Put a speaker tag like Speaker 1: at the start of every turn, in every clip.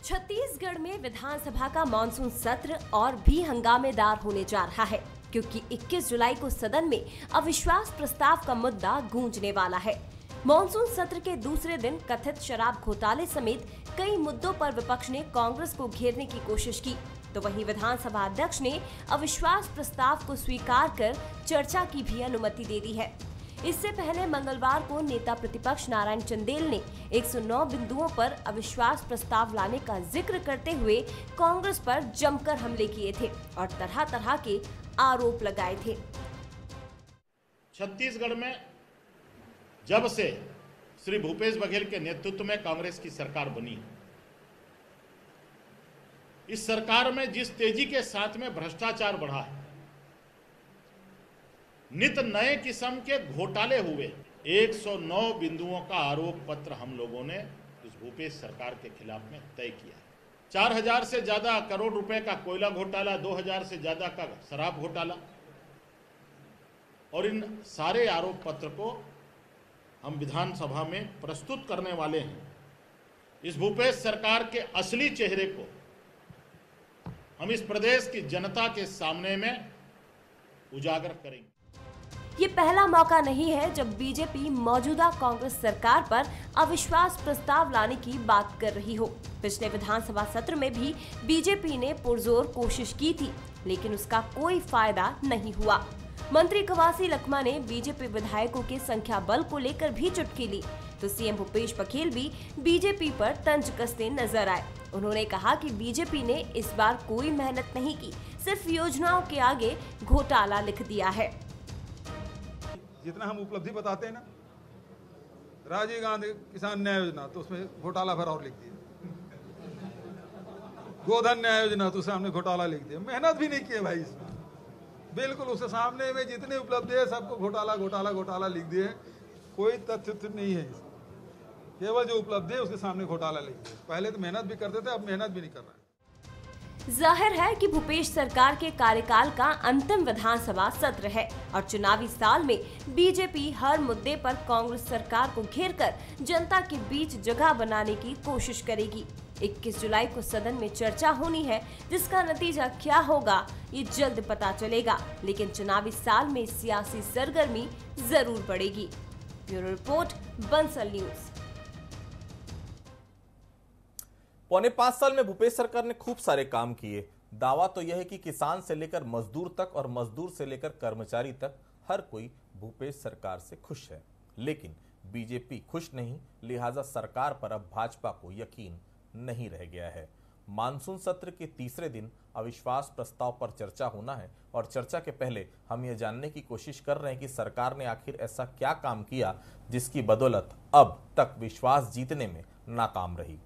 Speaker 1: छत्तीसगढ़ में विधानसभा का मानसून सत्र और भी हंगामेदार होने जा रहा है, क्योंकि 21 जुलाई को सदन में अविश्वास प्रस्ताव का मुद्दा गूंजने वाला है। मानसून सत्र के दूसरे दिन कथित शराब घोटाले समेत कई मुद्दों पर विपक्ष ने कांग्रेस को घेरने की कोशिश की, तो वहीं विधानसभा अध्यक्ष ने अविश्वास प्रस्ताव को स्वीकार कर चर्चा की भी अनुमति दे दी है। इससे पहले मंगलवार को नेता प्रतिपक्ष नारायण चंदेल ने 109 बिंदुओं पर अविश्वास प्रस्ताव लाने का जिक्र करते हुए कांग्रेस पर जमकर हमले किए थे और तरह तरह के आरोप लगाए थे।
Speaker 2: छत्तीसगढ़ में जब से श्री भूपेश बघेल के नेतृत्व में कांग्रेस की सरकार बनी, इस सरकार में जिस तेजी के साथ में भ्रष्टाचार बढ़ा है, नित नए किस्म के घोटाले हुए, 109 बिंदुओं का आरोप पत्र हम लोगों ने इस भूपेश सरकार के खिलाफ में तय किया है। 4000 से ज्यादा करोड़ रुपए का कोयला घोटाला, 2000 से ज्यादा का शराब घोटाला, और इन सारे आरोप पत्र को हम विधानसभा में प्रस्तुत करने वाले हैं। इस भूपेश सरकार के असली चेहरे को हम इस प्रदेश की जनता के सामने में उजागर करेंगे।
Speaker 1: ये पहला मौका नहीं है जब बीजेपी मौजूदा कांग्रेस सरकार पर अविश्वास प्रस्ताव लाने की बात कर रही हो। पिछले विधानसभा सत्र में भी बीजेपी ने पुरजोर कोशिश की थी, लेकिन उसका कोई फायदा नहीं हुआ। मंत्री कवासी लखमा ने बीजेपी विधायकों के संख्या बल को लेकर भी चुटकी ली, तो सीएम भूपेश बघेल भी बीजेपी पर तंज कसते नजर आए। उन्होंने कहा कि बीजेपी ने इस बार कोई मेहनत नहीं की, सिर्फ योजनाओं के आगे घोटाला लिख दिया है।
Speaker 3: जितना हम उपलब्धि बताते हैं ना, राजीव गांधी किसान न्याय योजना, तो उसमें घोटाला भर और लिख दिया। गोधन न्याय योजना, तो सामने घोटाला लिख दिया। मेहनत भी नहीं किए भाई इसमें, बिल्कुल उसके सामने में जितने उपलब्धि है सबको घोटाला घोटाला घोटाला लिख दिए। कोई तथ्य नहीं है इसमें, केवल जो उपलब्धि है उसके सामने घोटाला लिख दिए। पहले तो मेहनत भी करते थे, अब मेहनत भी नहीं कर रहे हैं।
Speaker 1: जाहिर है कि भूपेश सरकार के कार्यकाल का अंतिम विधानसभा सत्र है और चुनावी साल में बीजेपी हर मुद्दे पर कांग्रेस सरकार को घेरकर जनता के बीच जगह बनाने की कोशिश करेगी। 21 जुलाई को सदन में चर्चा होनी है, जिसका नतीजा क्या होगा ये जल्द पता चलेगा, लेकिन चुनावी साल में सियासी सरगर्मी जरूर बढ़ेगी। Bureau report, Bansal news.
Speaker 4: पौने 5 साल में भूपेश सरकार ने खूब सारे काम किए। दावा तो यह है कि किसान से लेकर मजदूर तक और मजदूर से लेकर कर्मचारी तक हर कोई भूपेश सरकार से खुश है, लेकिन बीजेपी खुश नहीं, लिहाजा सरकार पर अब भाजपा को यकीन नहीं रह गया है। मानसून सत्र के तीसरे दिन अविश्वास प्रस्ताव पर चर्चा होना है और चर्चा के पहले हम यह जानने की कोशिश कर रहे हैं कि सरकार ने आखिर ऐसा क्या काम किया जिसकी बदौलत अब तक विश्वास जीतने में नाकाम रही।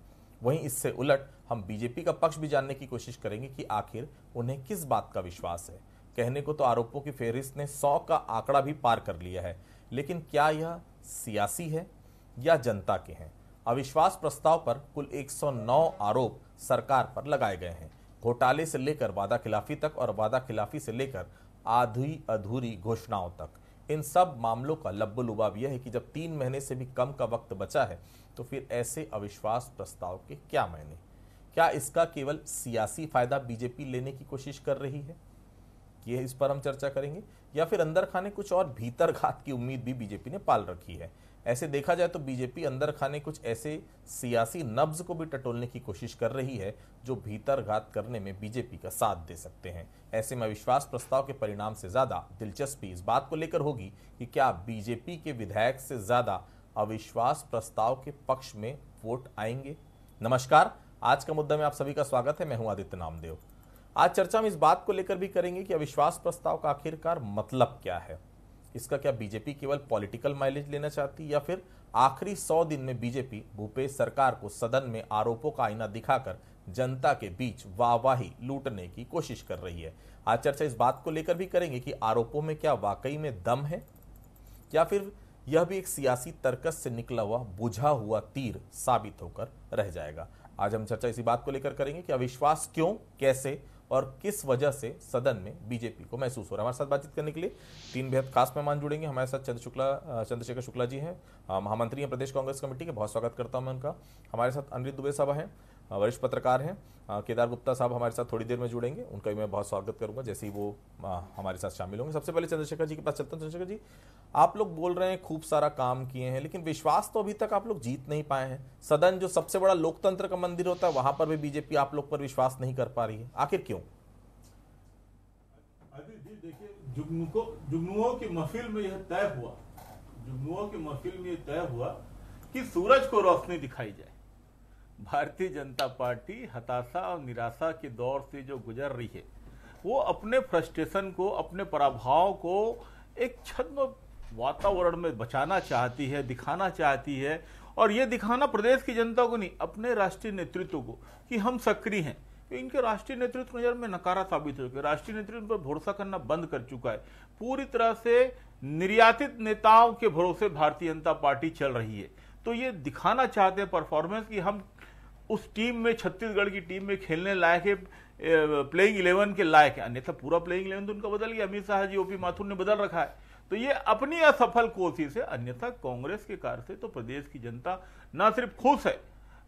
Speaker 4: वहीं इससे उलट हम बीजेपी का पक्ष भी जानने की कोशिश करेंगे कि आखिर उन्हें किस बात का विश्वास है। कहने को तो आरोपों की फेहरिस्त ने 100 का आंकड़ा भी पार कर लिया है, लेकिन क्या यह सियासी है या जनता के हैं? अविश्वास प्रस्ताव पर कुल 109 आरोप सरकार पर लगाए गए हैं, घोटाले से लेकर वादा खिलाफी तक और वादा खिलाफी से लेकर आधी अधूरी घोषणाओं तक। इन सब मामलों का लब्बो-लुबाब यह है कि जब 3 महीने से भी कम का वक्त बचा है, तो फिर ऐसे अविश्वास प्रस्ताव के क्या मायने? क्या इसका केवल सियासी फायदा बीजेपी लेने की कोशिश कर रही है? ये इस पर हम चर्चा करेंगे, या फिर अंदर खाने कुछ और भीतर घात की उम्मीद भी बीजेपी ने पाल रखी है। ऐसे देखा जाए तो बीजेपी अंदर खाने कुछ ऐसे सियासी नब्ज को भी टटोलने की कोशिश कर रही है जो भीतर घात करने में बीजेपी का साथ दे सकते हैं। ऐसे में अविश्वास प्रस्ताव के परिणाम से ज्यादा दिलचस्पी इस बात को लेकर होगी कि क्या बीजेपी के विधायक से ज्यादा अविश्वास प्रस्ताव के पक्ष में वोट आएंगे। नमस्कार, आज का मुद्दा में आप सभी का स्वागत है। मैं हूं आदित्य नामदेव। आज चर्चा में इस बात को लेकर भी करेंगे कि अविश्वास प्रस्ताव का आखिरकार मतलब क्या है। इसका क्या बीजेपी केवल पॉलिटिकल माइलेज लेना चाहती, या फिर आखिरी 100 दिन में बीजेपी भूपेश सरकार को सदन में आरोपों का आईना दिखाकर जनता के बीच वाहवाही लूटने की कोशिश कर रही है। आज चर्चा इस बात को लेकर भी करेंगे कि आरोपों में क्या वाकई में दम है, या फिर यह भी एक सियासी तर्कस से निकला हुआ बुझा हुआ तीर साबित होकर रह जाएगा। आज हम चर्चा इसी बात को लेकर करेंगे कि अविश्वास क्यों, कैसे और किस वजह से सदन में बीजेपी को महसूस हो रहा है। हमारे साथ बातचीत करने के लिए 3 बेहद खास मेहमान जुड़ेंगे। हमारे साथ चंद्रशेखर शुक्ला जी हैं, महामंत्री हैं प्रदेश कांग्रेस कमेटी के, बहुत स्वागत करता हूं मैं उनका। हमारे साथ अनिल दुबे साहब हैं, वरिष्ठ पत्रकार हैं केदार गुप्ता साहब हमारे साथ थोड़ी देर में जुड़ेंगे, उनका भी मैं बहुत स्वागत करूंगा जैसे ही वो हमारे साथ शामिल होंगे। सबसे पहले चंद्रशेखर जी के पास चलता हूं। चंद्रशेखर जी, आप लोग बोल रहे हैं खूब सारा काम किए हैं, लेकिन विश्वास तो अभी तक आप लोग जीत नहीं पाए हैं। सदन जो सबसे बड़ा लोकतंत्र का मंदिर होता है, वहां पर भी बीजेपी आप लोग पर विश्वास नहीं कर पा रही है, आखिर क्यों?
Speaker 5: देखिए, जुगनुओं की महफिल में यह तय हुआ, जुगनुओं की महफिल में यह तय हुआ कि सूरज को रोशनी दिखाई जाए। भारतीय जनता पार्टी हताशा और निराशा के दौर से जो गुजर रही है, वो अपने फ्रस्ट्रेशन को, अपने पराभव को एक छद्म वातावरण में बचाना चाहती है, दिखाना चाहती है। और ये दिखाना प्रदेश की जनता को नहीं, अपने राष्ट्रीय नेतृत्व को कि हम सक्रिय हैं। तो इनके राष्ट्रीय नेतृत्व नजर में नकारा साबित हो चुका है, राष्ट्रीय नेतृत्व पर भरोसा करना बंद कर चुका है। पूरी तरह से निर्यातित नेताओं के भरोसे भारतीय जनता पार्टी चल रही है। तो ये दिखाना चाहते हैं परफॉर्मेंस कि हम उस टीम में, छत्तीसगढ़ की टीम में खेलने लायक है, प्लेइंग 11 के लायक है। अन्यथा पूरा प्लेइंग 11 तो उनका बदल गया, अमित शाह जी, ओपी माथुर ने बदल रखा है। तो ये अपनी असफल कोशिश है। अन्यथा कांग्रेस के कार्य से तो प्रदेश की जनता न सिर्फ खुश है,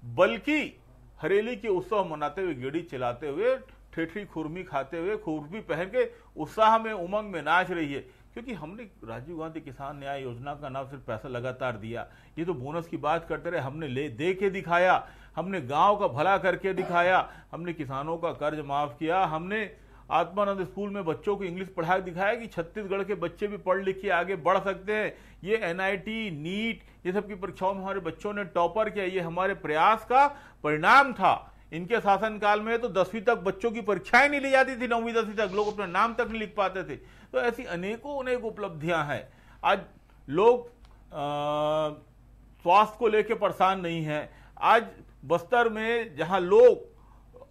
Speaker 5: बल्कि हरेली के उत्सव मनाते हुए, गेड़ी चलाते हुए, ठेठरी खुरमी खाते हुए, खुरपी पहन के उत्साह में, उमंग में नाच रही है। क्योंकि हमने राजीव गांधी किसान न्याय योजना का नाम सिर्फ पैसा लगातार दिया, ये तो बोनस की बात करते रहे, हमने दे के दिखाया, हमने गांव का भला करके दिखाया, हमने किसानों का कर्ज माफ किया, हमने आत्मानंद स्कूल में बच्चों को इंग्लिश पढ़ा दिखाया कि छत्तीसगढ़ के बच्चे भी पढ़ लिख के आगे बढ़ सकते हैं। ये NIT, नीट, ये सब की परीक्षाओं में हमारे बच्चों ने टॉपर किया। ये हमारे प्रयास का परिणाम था। इनके शासनकाल में तो 10वीं तक बच्चों की परीक्षाएं नहीं ली जाती थी, 9वीं 10वीं तक लोग अपना नाम तक नहीं लिख पाते थे। तो ऐसी अनेकों अनेक उपलब्धियां हैं। आज लोग स्वास्थ्य को लेकर परेशान नहीं है। आज बस्तर में जहां लोग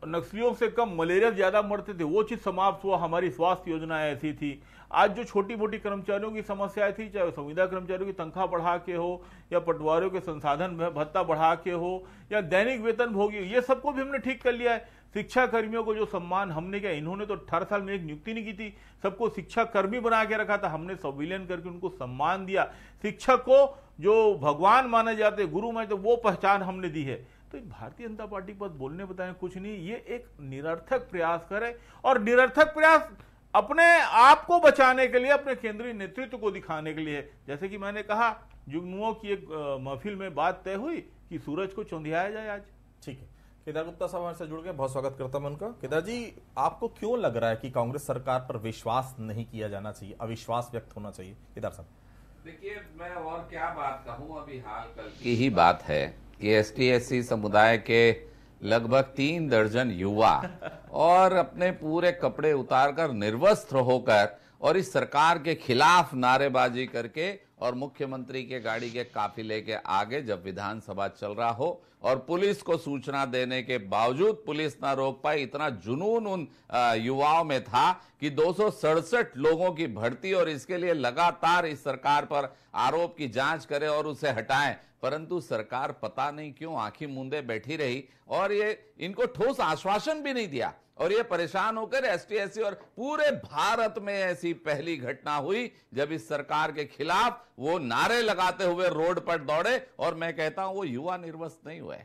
Speaker 5: नक्सलियों से कम मलेरिया ज्यादा मरते थे, वो चीज समाप्त हुआ। हमारी स्वास्थ्य योजना ऐसी थी। आज जो छोटी मोटी कर्मचारियों की समस्याएं थी, चाहे संविदा कर्मचारियों की तनख्वाह बढ़ा के हो, या पटवारियों के संसाधन भत्ता बढ़ा के हो, या दैनिक वेतन भोगी, ये सबको भी हमने ठीक कर लिया है। शिक्षा कर्मियों को जो सम्मान हमने किया, इन्होंने तो 18 साल में एक नियुक्ति नहीं की थी, सबको शिक्षा कर्मी बना के रखा था, हमने संविलियन करके उनको सम्मान दिया। शिक्षक को जो भगवान माने जाते, गुरु माने, तो वो पहचान हमने दी है। तो भारतीय जनता पार्टी पर बोलने बताएं कुछ नहीं, ये एक निरर्थक प्रयास करे, और निरर्थक प्रयास अपने आप को बचाने के लिए, अपने केंद्रीय नेतृत्व को दिखाने के लिए। जैसे कि मैंने कहा, जुगनुओं की एक महफिल में बात तय हुई कि सूरज को चौंधियाया जाए आज।
Speaker 4: ठीक है, केदार गुप्ता साहब हमारे साथ जुड़ गए, बहुत स्वागत करता हूं उनका। केदार जी, आपको क्यों लग रहा है कि कांग्रेस सरकार पर विश्वास नहीं किया जाना चाहिए, अविश्वास व्यक्त होना चाहिए? केदार साहब,
Speaker 6: देखिए, मैं और क्या बात कहूं, अभी हाल कल की ही बात है कि ST/SC समुदाय के लगभग 3 दर्जन युवा और अपने पूरे कपड़े उतारकर, निर्वस्त्र होकर, और इस सरकार के खिलाफ नारेबाजी करके, और मुख्यमंत्री के गाड़ी के काफिले के आगे जब विधानसभा चल रहा हो और पुलिस को सूचना देने के बावजूद पुलिस ना रोक पाई, इतना जुनून उन युवाओं में था कि 267 लोगों की भर्ती, और इसके लिए लगातार इस सरकार पर आरोप की जांच करे और उसे हटाएं। परंतु सरकार पता नहीं क्यों आंखें मूंदे बैठी रही, और ये इनको ठोस आश्वासन भी नहीं दिया, और ये परेशान होकर ST/SC, और पूरे भारत में ऐसी पहली घटना हुई जब इस सरकार के खिलाफ वो नारे लगाते हुए रोड पर दौड़े। और मैं कहता हूं, वो युवा निर्वस्त्र नहीं हुए,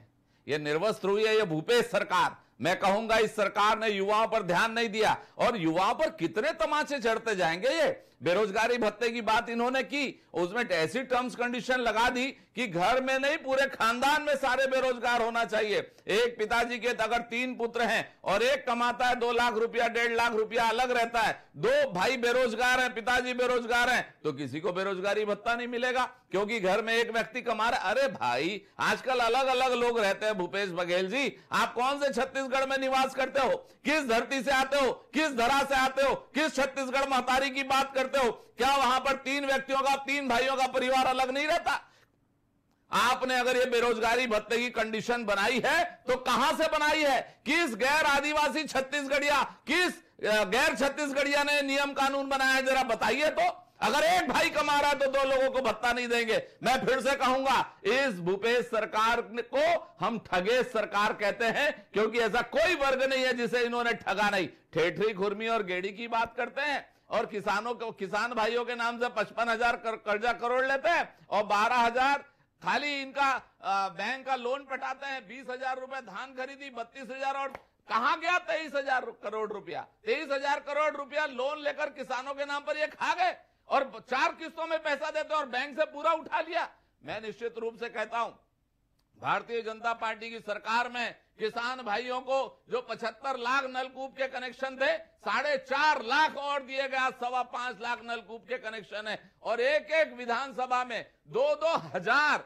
Speaker 6: ये निर्वस्त्र हुई है ये भूपेश सरकार। मैं कहूंगा, इस सरकार ने युवाओं पर ध्यान नहीं दिया, और युवाओं पर कितने तमाचे चढ़ते जाएंगे। ये बेरोजगारी भत्ते की बात इन्होंने की, उसमें ऐसी टर्म्स कंडीशन लगा दी कि घर में नहीं, पूरे खानदान में सारे बेरोजगार होना चाहिए। एक पिताजी के अगर 3 पुत्र हैं और एक कमाता है 2 लाख रुपया, 1.5 लाख रुपया अलग रहता है, 2 भाई बेरोजगार हैं, पिताजी बेरोजगार हैं, तो किसी को बेरोजगारी भत्ता नहीं मिलेगा, क्योंकि घर में एक व्यक्ति कमा रहा है। अरे भाई, आजकल अलग अलग लोग रहते हैं। भूपेश बघेल जी, आप कौन से छत्तीसगढ़ में निवास करते हो? किस धरती से आते हो? किस धरा से आते हो? किस छत्तीसगढ़ महतारी की बात करते हो? क्या वहां पर 3 व्यक्तियों का, 3 भाइयों का परिवार अलग नहीं रहता? आपने अगर ये बेरोजगारी भत्ते की कंडीशन बनाई है तो कहां से बनाई है? किस गैर आदिवासी छत्तीसगढ़िया, किस गैर छत्तीसगढ़िया ने नियम कानून बनाया है, जरा बताइए तो। अगर एक भाई कमा रहा है तो 2 लोगों को भत्ता नहीं देंगे। मैं फिर से कहूंगा, इस भूपेश सरकार को हम ठगे सरकार कहते हैं, क्योंकि ऐसा कोई वर्ग नहीं है जिसे इन्होंने ठगा नहीं। ठेठरी खुरमी और गेड़ी की बात करते हैं, और किसानों को, किसान भाइयों के नाम से 55,000 कर्जा करोड़ लेते हैं, और 12,000 खाली इनका बैंक का लोन पटाते हैं। 20,000 रुपए धान खरीदी, 32,000 और कहां गया 23,000 करोड़ रुपया। 23,000 करोड़ रुपया लोन लेकर किसानों के नाम पर ये खा गए और 4 किस्तों में पैसा देते और बैंक से पूरा उठा लिया। मैं निश्चित रूप से कहता हूं, भारतीय जनता पार्टी की सरकार में किसान भाइयों को जो 75 लाख नलकूप के कनेक्शन थे, 4.5 लाख और दिए गए। 5.25 लाख नलकूप के कनेक्शन है और एक एक विधानसभा में 2,000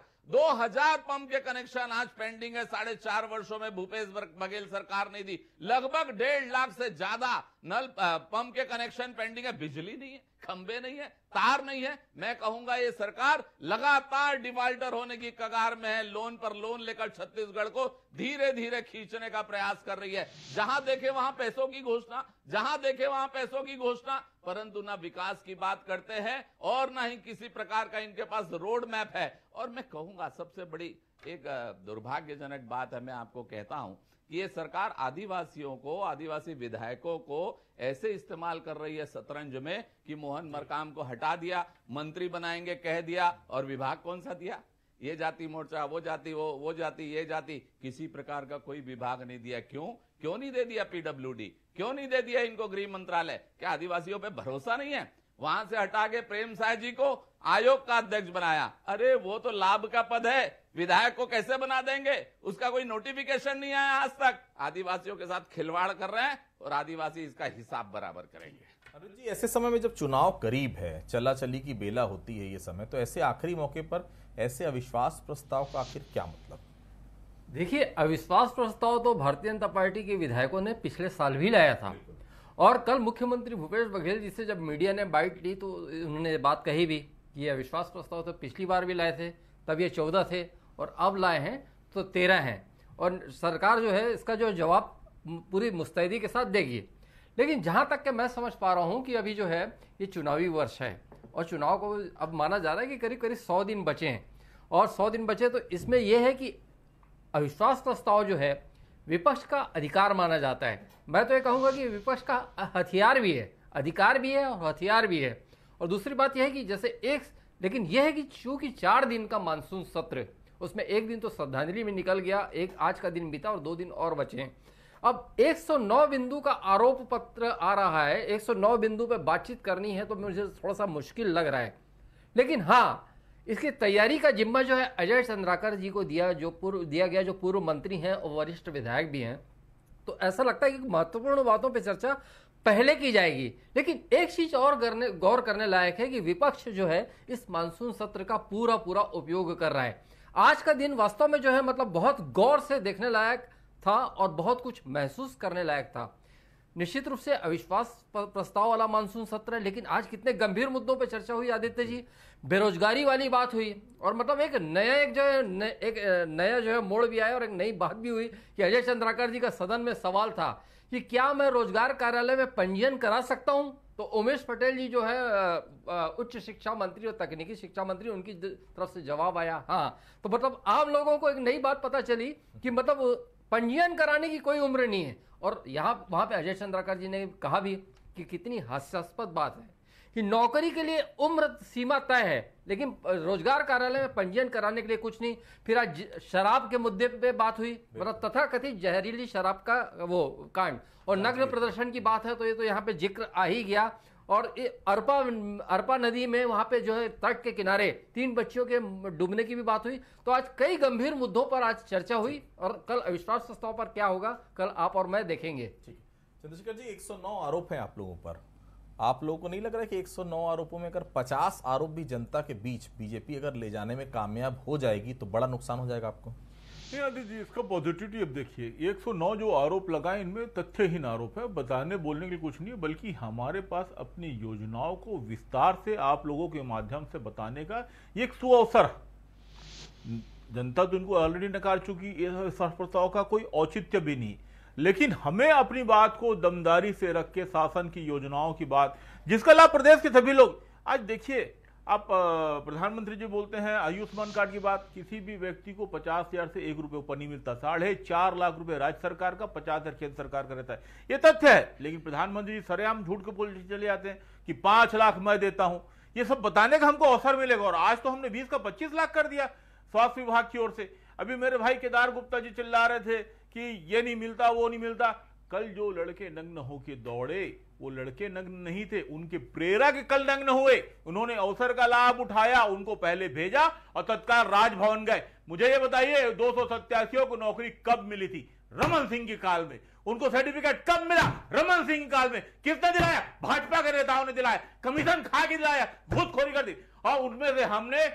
Speaker 6: पंप के कनेक्शन आज पेंडिंग है। 4.5 वर्षों में भूपेश बघेल सरकार ने दी। लगभग 1.5 लाख से ज्यादा नल पंप के कनेक्शन पेंडिंग है। बिजली नहीं है, खंबे नहीं है, तार नहीं है। मैं कहूंगा ये सरकार लगातार डिफॉल्टर होने की कगार में है। लोन पर लोन लेकर छत्तीसगढ़ को धीरे धीरे खींचने का प्रयास कर रही है। जहां देखे वहां पैसों की घोषणा, जहां देखे वहां पैसों की घोषणा, परंतु ना विकास की बात करते हैं और ना ही किसी प्रकार का इनके पास रोड मैप है। और मैं कहूंगा सबसे बड़ी एक दुर्भाग्यजनक बात है, मैं आपको कहता हूं कि ये सरकार आदिवासियों को, आदिवासी विधायकों को ऐसे इस्तेमाल कर रही है शतरंज में कि मोहन मरकाम को हटा दिया, मंत्री बनाएंगे कह दिया और विभाग कौन सा दिया? ये जाति मोर्चा, वो जाति, वो जाति, ये जाति, किसी प्रकार का कोई विभाग नहीं दिया। क्यों नहीं दे दिया पीडब्ल्यूडी? क्यों नहीं दे दिया इनको गृह मंत्रालय? क्या आदिवासियों पे भरोसा नहीं है? वहां से हटा के प्रेम साय जी को आयोग का अध्यक्ष बनाया। अरे वो तो लाभ का पद है, विधायक को कैसे बना देंगे? उसका कोई नोटिफिकेशन नहीं आया आज तक। आदिवासियों के साथ खिलवाड़ कर रहे हैं और आदिवासी इसका हिसाब बराबर करेंगे।
Speaker 4: अरुण जी, ऐसे समय में जब चुनाव करीब है, चला चली की बेला होती है ये समय, तो ऐसे आखिरी मौके पर ऐसे अविश्वास प्रस्ताव का आखिर क्या मतलब?
Speaker 7: देखिए, अविश्वास प्रस्ताव तो भारतीय जनता पार्टी के विधायकों ने पिछले साल भी लाया था और कल मुख्यमंत्री भूपेश बघेल जी से जब मीडिया ने बाइट ली तो उन्होंने बात कही भी कि ये अविश्वास प्रस्ताव तो पिछली बार भी लाए थे, तब ये 14 थे और अब लाए हैं तो 13 हैं और सरकार जो है इसका जो जवाब पूरी मुस्तैदी के साथ देगी। लेकिन जहां तक कि मैं समझ पा रहा हूं कि अभी जो है ये चुनावी वर्ष है और चुनाव को अब माना जा रहा है कि करीब करीब 100 दिन बचे हैं और 100 दिन बचे, तो इसमें यह है कि अविश्वास प्रस्ताव जो है विपक्ष का अधिकार माना जाता है। मैं तो ये कहूंगा कि विपक्ष का हथियार भी है, अधिकार भी है और हथियार भी है। और दूसरी बात यह है कि जैसे लेकिन यह है कि चूंकि 4 दिन का मानसून सत्र, उसमें एक दिन तो श्रद्धांजलि में निकल गया, एक आज का दिन बीता और 2 दिन और बचे हैं। अब 109 बिंदु का आरोप पत्र आ रहा है, 109 बिंदु पे बातचीत करनी है तो मुझे थोड़ा सा मुश्किल लग रहा है। लेकिन हाँ, इसकी तैयारी का जिम्मा जो है अजय चंद्राकर जी को दिया गया, जो पूर्व मंत्री हैं और वरिष्ठ विधायक भी हैं। तो ऐसा लगता है कि महत्वपूर्ण बातों पर चर्चा पहले की जाएगी। लेकिन एक चीज और गौर करने लायक है कि विपक्ष जो है इस मानसून सत्र का पूरा उपयोग कर रहा है। आज का दिन वास्तव में जो है मतलब बहुत गौर से देखने लायक था और बहुत कुछ महसूस करने लायक था। निश्चित रूप से अविश्वास प्रस्ताव वाला मानसून सत्र है, लेकिन आज कितने गंभीर मुद्दों पर चर्चा हुई आदित्य जी। बेरोजगारी वाली बात हुई और मतलब एक नया जो है मोड़ भी आया और एक नई बात भी हुई कि अजय चंद्राकर जी का सदन में सवाल था कि क्या मैं रोजगार कार्यालय में पंजीयन करा सकता हूं? तो उमेश पटेल जी जो है उच्च शिक्षा मंत्री और तकनीकी शिक्षा मंत्री, उनकी तरफ से जवाब आया हाँ। तो मतलब आम लोगों को एक नई बात पता चली कि मतलब पंजीयन कराने की कोई उम्र नहीं है। और वहां पे अजय चंद्राकर जी ने कहा भी कि कितनी हास्यास्पद बात है कि नौकरी के लिए उम्र सीमा तय है लेकिन रोजगार कार्यालय में पंजीयन कराने के लिए कुछ नहीं। फिर आज शराब के मुद्दे पे बात हुई, मतलब तथाकथित जहरीली शराब का वो कांड और नग्न प्रदर्शन की बात है तो ये तो यहाँ पे जिक्र आ ही गया। और अरपा नदी में वहां पे जो है तट के किनारे 3 बच्चियों के डूबने की भी बात हुई। तो आज कई गंभीर मुद्दों पर आज चर्चा हुई और कल अविश्वास प्रस्ताव पर क्या होगा कल आप और मैं देखेंगे।
Speaker 4: चंद्रशेखर जी, 109 आरोप हैं आप लोगों पर। आप लोगों को नहीं लग रहा है कि 109 आरोपों में अगर 50 आरोप भी जनता के बीच बीजेपी अगर ले जाने में कामयाब हो जाएगी तो बड़ा नुकसान हो जाएगा आपको?
Speaker 5: नहीं आदित्य जी, इसका पॉजिटिविटी अब देखिए, 109 जो आरोप लगाए इनमें तथ्यहीन आरोप है, बताने बोलने के लिए कुछ नहीं है, बल्कि हमारे पास अपनी योजनाओं को विस्तार से आप लोगों के माध्यम से बताने का एक सुअवसर। जनता तो इनको ऑलरेडी नकार चुकी, इस प्रस्ताव का कोई औचित्य भी नहीं, लेकिन हमें अपनी बात को दमदारी से रख के शासन की योजनाओं की बात, जिसका लाभ प्रदेश के सभी लोग। आज देखिए, आप प्रधानमंत्री जी बोलते हैं आयुष्मान कार्ड की बात, किसी भी व्यक्ति को 50,000 से 1 रुपये ऊपर नहीं मिलता। 4.5 लाख रुपए राज्य सरकार का, 50,000 केंद्र सरकार का रहता है, ये तथ्य है। लेकिन प्रधानमंत्री जी सरेआम झूठ के पॉलिटिक्स चले जाते हैं कि 5 लाख मैं देता हूं। ये सब बताने का हमको अवसर मिलेगा और आज तो हमने 20 का 25 लाख कर दिया। स्वास्थ्य विभाग की ओर से। अभी मेरे भाई केदार गुप्ता जी चिल्ला रहे थे कि ये नहीं मिलता, वो नहीं मिलता। कल जो लड़के नग्न होके दौड़े वो लड़के नग्न नहीं थे, उनके प्रेरक कल नग्न हुए। उन्होंने अवसर का लाभ उठाया, उनको पहले भेजा और तत्काल राजभवन गए। मुझे ये बताइए 287 को नौकरी कब मिली थी? रमन सिंह के काल में। उनको सर्टिफिकेट कब मिला? रमन सिंह काल में। किसने दिलाया? भाजपा के नेताओं ने दिलाया, कमीशन खा के दिलाया, घूसखोरी कर दी। और उनमें से हमने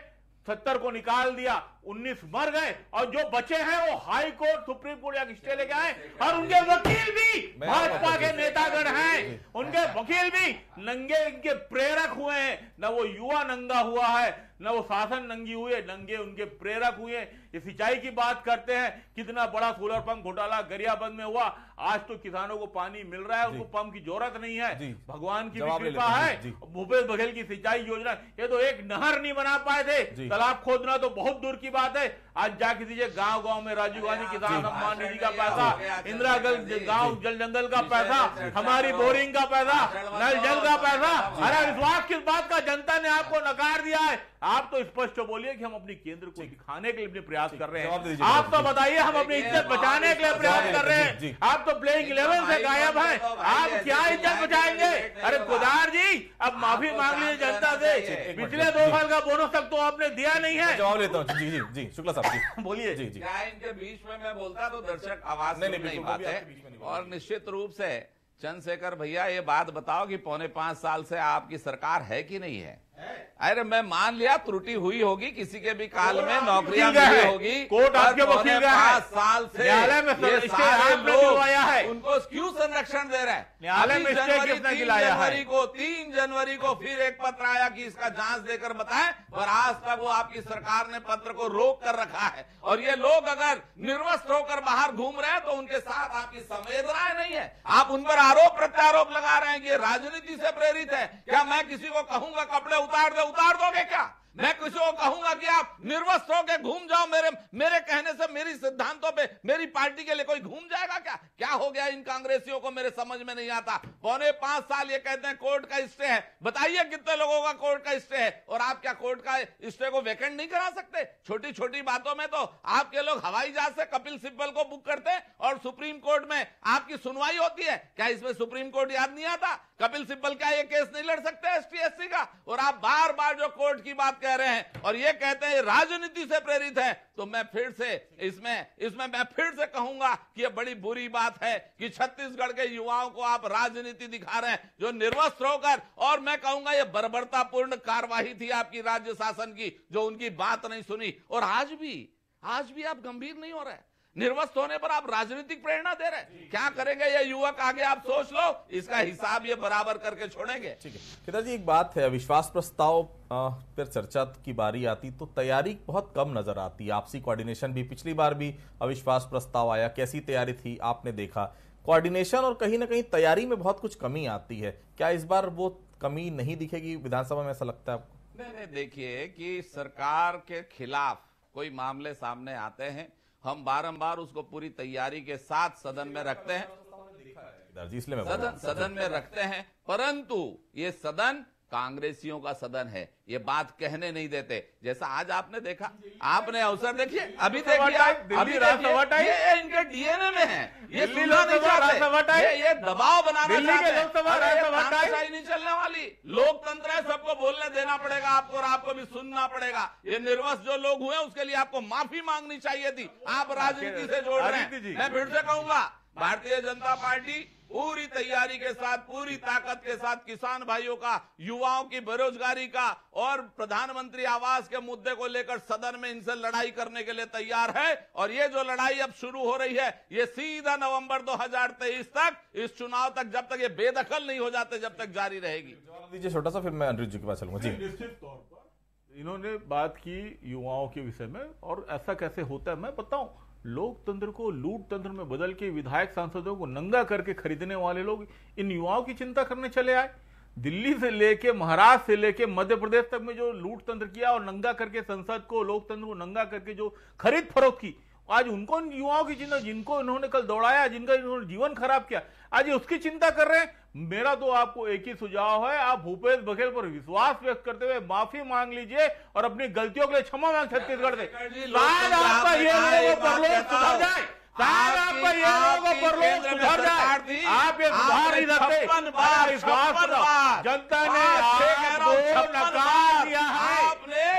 Speaker 5: 70 को निकाल दिया, 19 मर गए और जो बचे हैं वो हाई कोर्ट, सुप्रीम कोर्ट या स्टे लेके आए। और उनके वकील भी भाजपा के नेतागण हैं, उनके वकील भी नंगे इनके प्रेरक हुए हैं। न वो युवा नंगा हुआ है, न वो शासन नंगी हुए, नंगे उनके प्रेरक हुए। ये सिंचाई की बात करते हैं, कितना बड़ा सोलर पंप घोटाला गरियाबंद में हुआ। आज तो किसानों को पानी मिल रहा है, उनको पंप की जरूरत नहीं है, भगवान की कृपा है। भूपेश बघेल की सिंचाई योजना, ये तो एक नहर नहीं बना पाए थे, तालाब खोदना तो बहुत दूर की बात है। आज जाके दीजिए गांव गांव में राजीव गांधी किसान सम्मान निधि का पैसा, इंदिरा गांव जल जंगल का पैसा, हमारी बोरिंग का पैसा, नल जल का पैसा। अरे विश्वास किस बात का? जनता ने आपको नकार दिया है। आप तो स्पष्ट बोलिए कि हम अपनी केंद्र को दिखाने के लिए अपने प्रयास कर रहे हैं। आप तो बताइए हम अपनी इज्जत बचाने के लिए प्रयास कर रहे हैं। आप तो प्लेइंग 11 से गायब हैं, आप क्या इज्जत बचाएंगे? अरे केदार जी, अब माफी मांग लीजिए जनता से। पिछले 2 साल का बोनस तक तो आपने दिया नहीं है।
Speaker 4: जवाब लेता हूँ। जी जी जी शुक्ला साहब जी
Speaker 5: बोलिए।
Speaker 4: जी जी
Speaker 6: क्या इनके बीच में मैं बोलता तो दर्शक आवाज नहीं बात है। और निश्चित रूप से चंद्रशेखर भैया ये बात बताओ कि 4.25 साल से आपकी सरकार है कि नहीं है? अरे मैं मान लिया त्रुटि हुई होगी, किसी के भी काल में नौकरियां मिली होगी,
Speaker 5: कोर्ट आपके वकील गए हैं।
Speaker 6: 5 साल से
Speaker 5: न्यायालय में
Speaker 6: ये सारे लोग
Speaker 5: उनको
Speaker 6: क्यों संरक्षण दे रहे हैं?
Speaker 5: न्यायालय में
Speaker 6: 3 जनवरी को फिर एक पत्र आया कि इसका जांच देकर बताएं, पर आज तक वो आपकी सरकार ने पत्र को रोक कर रखा है। और ये लोग अगर निर्वस्त्र होकर बाहर घूम रहे हैं तो उनके साथ आपकी संवेदनाएं नहीं है। आप उन पर आरोप प्रत्यारोप लगा रहे हैं कि राजनीति से प्रेरित है। क्या मैं किसी को कहूंगा कपड़े उतार दोगे क्या? मैं किसी को कहूंगा कि आप निर्वस्त्र होकर घूम जाओ? मेरे कहने से मेरी सिद्धांतों पे मेरी पार्टी के लिए कोई घूम जाएगा क्या? क्या हो गया इन कांग्रेसियों को? मेरे समझ में नहीं आता। 4.25 साल ये कहते हैं कोर्ट का स्टे है। बताइए कितने लोगों का कोर्ट का स्टे है? और आप क्या कोर्ट का स्टे को वेकेंट नहीं करा सकते? छोटी छोटी बातों में तो आपके लोग हवाई जहाज से कपिल सिब्बल को बुक करते हैं और सुप्रीम कोर्ट में आपकी सुनवाई होती है। क्या इसमें सुप्रीम कोर्ट याद नहीं आता? कपिल सिब्बल क्या ये केस नहीं लड़ सकते ST/SC का? और आप बार बार जो कोर्ट की बात कह रहे हैं और ये कहते हैं राजनीति से प्रेरित है, तो मैं फिर से इसमें मैं फिर से कहूंगा कि ये बड़ी बुरी बात है कि छत्तीसगढ़ के युवाओं को आप राजनीति दिखा रहे हैं जो निर्वस्त्र होकर। और मैं कहूंगा ये बर्बरतापूर्ण कार्यवाही थी आपकी राज्य शासन की, जो उनकी बात नहीं सुनी। और आज भी आप गंभीर नहीं हो रहे। निर्वस्त्र होने पर आप राजनीतिक प्रेरणा दे रहे हैं। क्या करेंगे ये युवक आगे? आप सोच लो, इसका हिसाब ये बराबर करके छोड़ेंगे।
Speaker 4: ठीक है केदार जी, एक बात है, अविश्वास प्रस्ताव पर चर्चा की बारी आती तो तैयारी बहुत कम नजर आती है। आपसी कोऑर्डिनेशन भी, पिछली बार भी अविश्वास प्रस्ताव आया, कैसी तैयारी थी आपने देखा। कोऑर्डिनेशन और कहीं ना कहीं तैयारी में बहुत कुछ कमी आती है। क्या इस बार वो कमी नहीं दिखेगी विधानसभा में, ऐसा लगता है आपको?
Speaker 6: नहीं, देखिए कि सरकार के खिलाफ कोई मामले सामने आते हैं, हम बारंबार उसको पूरी तैयारी के साथ सदन में रखते हैं, सदन में रखते हैं। परंतु ये सदन कांग्रेसियों का सदन है, ये बात कहने नहीं देते। जैसा आज आपने देखा, आपने अवसर देखिए, अभी देखिए ये इनके डीएनए में है। ये सुनना नहीं चाहते, ये दबाव बनाना चाहते हैं। नहीं चलने वाली लोकतंत्र है, सबको बोलने देना पड़ेगा आपको और आपको भी सुनना पड़ेगा। ये निर्वस्त्र जो लोग हुए उसके लिए आपको माफी मांगनी चाहिए थी। आप राजनीति से जोड़ रहे हैं। मैं फिर से कहूंगा, भारतीय जनता पार्टी पूरी तैयारी के साथ, पूरी ताकत के साथ किसान भाइयों का, युवाओं की बेरोजगारी का और प्रधानमंत्री आवास के मुद्दे को लेकर सदन में इनसे लड़ाई करने के लिए तैयार है। और ये जो लड़ाई अब शुरू हो रही है, ये सीधा नवंबर 2023 तक, इस चुनाव तक, जब तक ये बेदखल नहीं हो जाते, जब तक जारी रहेगी।
Speaker 4: जवाब दीजिए छोटा सा, फिर मैं अनिरुद्ध जी के पास चलूंगा। जी,
Speaker 5: निश्चित तौर पर इन्होंने बात की युवाओं के विषय में, और ऐसा कैसे होता है मैं बताऊं। लोकतंत्र को लूट तंत्र में बदल के विधायक सांसदों को नंगा करके खरीदने वाले लोग इन युवाओं की चिंता करने चले आए। दिल्ली से लेके, महाराष्ट्र से लेके मध्य प्रदेश तक में जो लूट तंत्र किया और नंगा करके संसद को, लोकतंत्र को नंगा करके जो खरीद फरोख्त की, आज उनको युवाओं की चिंता, जिनको इन्होंने कल दौड़ाया, जिनका इन्होंने जीवन खराब किया, आज ये उसकी चिंता कर रहे हैं। मेरा तो आपको एक ही सुझाव है, आप भूपेश बघेल पर विश्वास व्यक्त करते हुए माफी मांग लीजिए और अपनी गलतियों के लिए क्षमा मांग छत्तीसगढ़ से। शायद आपका ये परलोक सुधर जाए, शायद आपका ये परलोक सुधर जाए। आप ये सुधार नहीं सकते। जनता ने आपको नकार दिया है,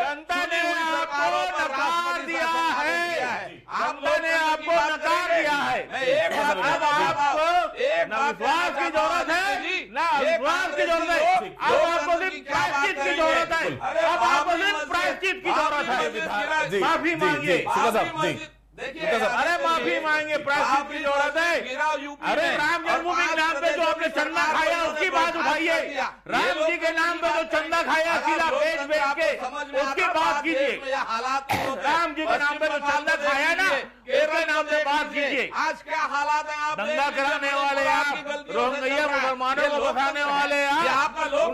Speaker 5: जनता ने आपको नकार दिया है, जनता ने आपको नकार दिया है। अब आपको न विश्वास की जरूरत है, न अविश्वास की जरूरत है, अब आपको सिर्फ प्रायश्चित की जरूरत है, अब आपको सिर्फ प्रायश्चित की जरूरत है। माफी मांगिए, अरे माफी मांगे, प्रायश्चित की जरूरत है। अरे राम जन्मभूमि के नाम पे जो आपने चंदा खाया उसकी बात उठाइए, राम जी के नाम पे जो चंदा खाया सीधा बेच के उसकी बात कीजिए। राम जी के नाम पे जो चंदा खाया ना उसके नाम पे बात कीजिए।
Speaker 6: आज क्या हालात है? आप
Speaker 5: दंगा कराने वाले आप, रोहिंग्या मुसलमानों को बसाने वाले आप,
Speaker 6: आपका लोग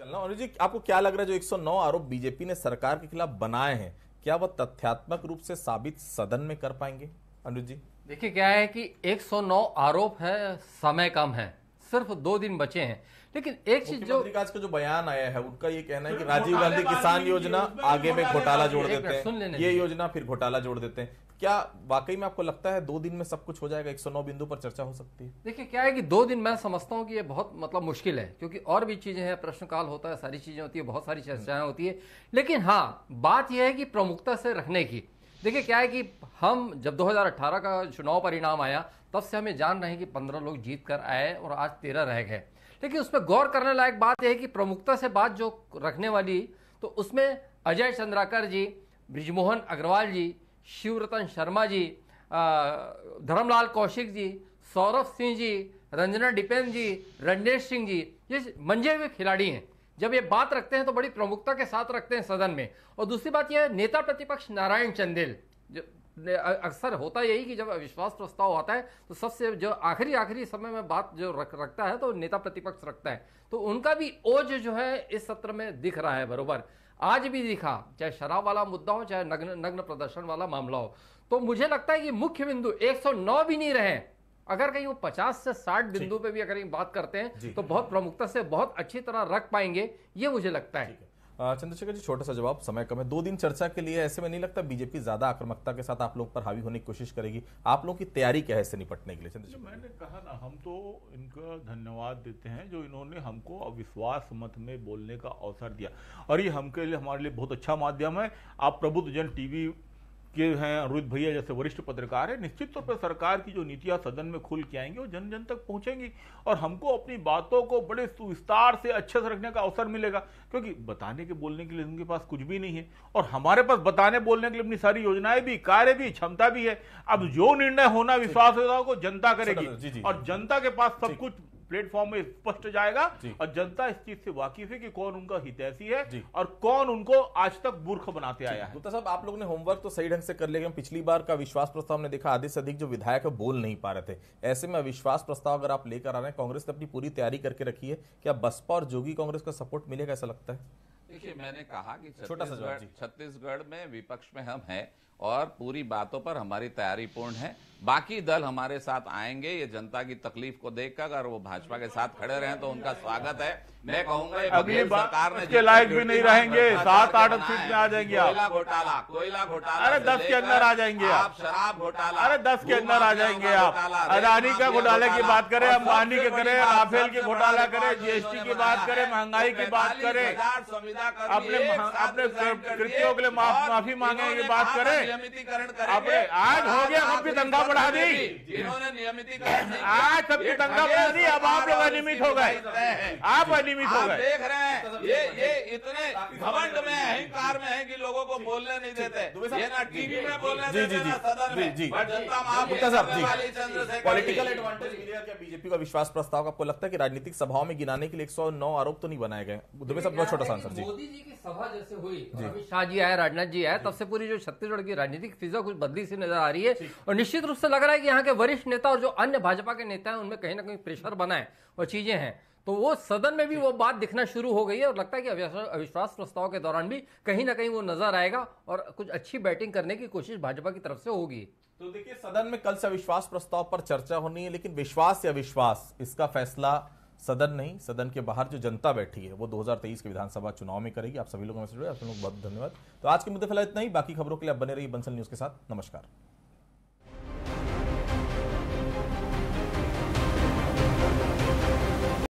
Speaker 4: अनुज जी, आपको क्या लग रहा है जो 109 आरोप बीजेपी ने सरकार के खिलाफ बनाए हैं, क्या वह तथ्यात्मक रूप से साबित सदन में कर पाएंगे? अनुज जी
Speaker 7: देखिए क्या है कि 109 आरोप है, समय कम है, सिर्फ 2 दिन बचे हैं। लेकिन एक चीज जो
Speaker 4: आज का जो बयान आया है उनका ये कहना है कि राजीव गांधी किसान योजना आगे में घोटाला जोड़ देते हैं, ये योजना फिर घोटाला जोड़ देते हैं। क्या वाकई में आपको लगता है 2 दिन में सब कुछ हो जाएगा? 109 बिंदु पर चर्चा हो सकती है?
Speaker 7: देखिए क्या है कि 2 दिन मैं समझता हूं कि ये बहुत मुश्किल है, क्योंकि और भी चीजें हैं, प्रश्नकाल होता है, सारी चीजें होती है, बहुत सारी चर्चाएं होती है। लेकिन हाँ, बात यह है कि प्रमुखता से रखने की। देखिए क्या है कि हम जब 2018 का चुनाव परिणाम आया तब से हमें जान रहे हैं कि 15 लोग जीत कर आए और आज 13 रह गए। लेकिन उसमें गौर करने लायक बात यह है कि प्रमुखता से बात जो रखने वाली, तो उसमें अजय चंद्राकर जी, बृजमोहन अग्रवाल जी, शिवरतन शर्मा जी, धर्मलाल कौशिक जी, सौरभ सिंह जी, रंजना डिपेन जी, रणेश सिंह जी, ये मंजे हुए खिलाड़ी हैं। जब ये बात रखते हैं तो बड़ी प्रमुखता के साथ रखते हैं सदन में। और दूसरी बात यह है, नेता प्रतिपक्ष नारायण चंदेल, अक्सर होता यही कि जब अविश्वास प्रस्ताव आता है तो सबसे जो आखिरी समय में बात जो रखता है तो नेता प्रतिपक्ष रखता है, तो उनका भी ओज जो है इस सत्र में दिख रहा है बरोबर। आज भी दिखा, चाहे शराब वाला मुद्दा हो, चाहे नग्न प्रदर्शन वाला मामला हो। तो मुझे लगता है कि मुख्य बिंदु 109 भी नहीं रहे, अगर कहीं वो 50 से 60 बिंदु पे भी अगर बात करते हैं तो बहुत प्रमुखता से बहुत अच्छी तरह रख पाएंगे, ये मुझे लगता है।
Speaker 4: चंद्रशेखर जी, छोटा सा जवाब, समय कम है, 2 दिन चर्चा के लिए, ऐसे में नहीं लगता बीजेपी ज्यादा आक्रामकता के साथ आप लोग पर हावी होने की कोशिश करेगी? आप लोगों की तैयारी क्या है इससे निपटने के लिए? चंद्रशेखर,
Speaker 5: मैंने कहा ना, हम तो इनका धन्यवाद देते हैं जो इन्होंने हमको अविश्वास मत में बोलने का अवसर दिया, और ये हमारे लिए बहुत अच्छा माध्यम है। आप प्रबुद्ध जन टीवी के हैं, अनिरुद्ध भैया जैसे वरिष्ठ पत्रकार है, निश्चित तौर पर सरकार की जो नीतियां सदन में खुल के आएंगी वो जन जन तक पहुंचेंगी और हमको अपनी बातों को बड़े सुविस्तार से अच्छे से रखने का अवसर मिलेगा, क्योंकि बताने के बोलने के लिए उनके पास कुछ भी नहीं है और हमारे पास बताने बोलने के लिए अपनी सारी योजनाएं भी, कार्य भी, क्षमता भी है। अब जो निर्णय होना विश्वास को जनता करेगी और जनता के पास सब कुछ प्लेटफॉर्म में स्पष्ट जाएगा और जनता इस चीज से वाकिफ है कि कौन उनका हितैषी है और कौन उनको आज तक मूर्ख बनाते आया है।
Speaker 4: गुप्ता साहब, आप लोगों ने होमवर्क तो सही ढंग से कर लिया। पिछली बार का विश्वास प्रस्ताव ने देखा आधे से अधिक जो विधायक बोल नहीं पा रहे थे, ऐसे में अविश्वास प्रस्ताव अगर आप लेकर आ रहे हैं, कांग्रेस ने अपनी पूरी तैयारी करके रखी है, क्या बसपा और जोगी कांग्रेस का सपोर्ट मिलेगा, ऐसा लगता है?
Speaker 6: देखिए, मैंने कहा कि
Speaker 4: छत्तीसगढ़
Speaker 6: में विपक्ष में हम हैं और पूरी बातों पर हमारी तैयारी पूर्ण है। बाकी दल हमारे साथ आएंगे, ये जनता की तकलीफ को देखकर अगर वो भाजपा के साथ खड़े रहें तो उनका स्वागत है। मैं कहूंगा
Speaker 5: अगली बार के लायक भी नहीं रहेंगे, 7-8 सीट में आ जाएंगे आप।
Speaker 6: कोयला घोटाला,
Speaker 5: अरे 10 के अंदर आ जाएंगे आप।
Speaker 6: शराब घोटाला,
Speaker 5: अरे 10 के अंदर आ जाएंगे आप। अदानी का घोटाले की बात करें, अंबानी के करें, राफेल की घोटाला करें, जीएसटी की बात करें, महंगाई की बात करें, अपने कृत्यों के लिए माफी मांगे की बात करें। अपने आज हो गया, सबकी तनख्वाह बढ़ा दी,
Speaker 6: जिन्होंने नियमितीकरण
Speaker 5: आज सबकी तनख्वाह बढ़ा दी, अब आप लोग अनियमित हो गए, आप अनियमित हो गए।
Speaker 6: देख रहे हैं ये इतने घमंड में, अहंकार में है कि लोगों को बोलने नहीं देते। ये ना टीवी में बोलने देते ना सदन में। जनता माफ करने वाली चंद्रशेखर।
Speaker 4: पॉलिटिकल एडवांटेज मिलेगा क्या बीजेपी का विश्वास प्रस्ताव? आपको लगता है कि राजनीतिक सभाओं में गिनाने के लिए 109 आरोप तो नहीं बनाए गए? दुबे साहब, बहुत छोटा सा आंसर जी।
Speaker 7: मोदी जी की सभा जैसे हुई, अमित शाह जी आए, राजनाथ जी आए, तब से पूरी जो छत्तीसगढ़ की राजनीतिक फिजा कुछ बदली सी नजर आ रही है और निश्चित रूप से लग रहा है कि यहाँ के वरिष्ठ नेता और जो अन्य भाजपा के नेता हैं उनमें कहीं ना कहीं प्रेशर बना है और चीजें हैं। तो वो सदन में भी वो बात दिखना शुरू हो गई है और लगता है कि अविश्वास प्रस्ताव के दौरान भी कहीं ना कहीं वो नजर आएगा और कुछ अच्छी बैटिंग करने की कोशिश भाजपा की तरफ से होगी।
Speaker 4: तो देखिए, सदन में कल से अविश्वास प्रस्ताव पर चर्चा होनी है, लेकिन विश्वास या विश्वास इसका फैसला सदन नहीं, सदन के बाहर जो जनता बैठी है वो 2023 के विधानसभा चुनाव में करेगी। आप सभी लोगों में से जुड़े, आप लोगों को बहुत धन्यवाद। तो आज के मुद्दे फिलहाल इतना ही। बाकी खबरों के लिए आप बने रहिए बंसल न्यूज के साथ। नमस्कार।